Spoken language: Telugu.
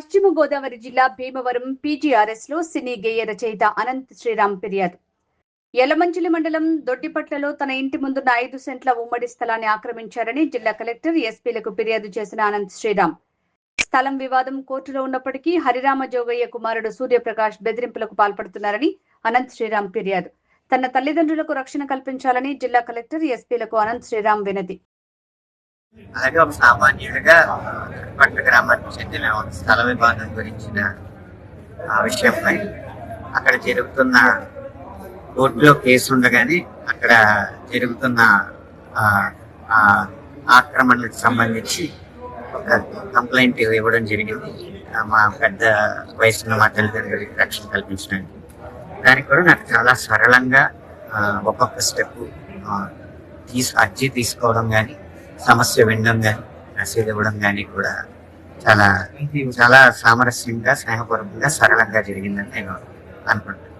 పశ్చిమ గోదావరి జిల్లా భీమవరం పీజీఆర్ఎస్ లో సినీ గేయ రచయిత అనంత్ శ్రీరామ్ ఫిర్యాదు. యలమంచిలి మండలం దొడ్డిపట్లలో తన ఇంటి ముందున్న 5 సెంట్ల ఉమ్మడి స్థలాన్ని ఆక్రమించారని జిల్లా కలెక్టర్ ఎస్పీలకు ఫిర్యాదు చేసిన అనంత్ శ్రీరామ్, స్థలం వివాదం కోర్టులో ఉన్నప్పటికీ హరిరామ జోగయ్య కుమారుడు సూర్యప్రకాష్ బెదిరింపులకు పాల్పడుతున్నారని అనంత్ శ్రీరామ్ ఫిర్యాదు. తన తల్లిదండ్రులకు రక్షణ కల్పించాలని జిల్లా కలెక్టర్ ఎస్పీలకు అనంత్ శ్రీరామ్ వినతి. అలాగే ఒక సామాన్యుడిగా పట్ట గ్రామానికి చెందిన స్థల వివాదం గురించిన విషయంపై అక్కడ జరుగుతున్న కోర్టులో కేసు ఉండగానే అక్కడ జరుగుతున్న ఆక్రమణలకు సంబంధించి ఒక కంప్లైంట్ ఇవ్వడం జరిగింది. మా పెద్ద వయసున్న మా తల్లిదండ్రులకి రక్షణ కల్పించడానికి. దానికి కూడా నాకు చాలా సరళంగా ఒక్కొక్క స్టెప్ అర్జీ తీసుకోవడం కానీ, సమస్య వినడం కానీ, రసీదు ఇవ్వడం కానీ కూడా చాలా సామరస్యంగా, స్నేహపూర్వకంగా, సరళంగా జరిగిందని నేను అనుకుంటున్నాను.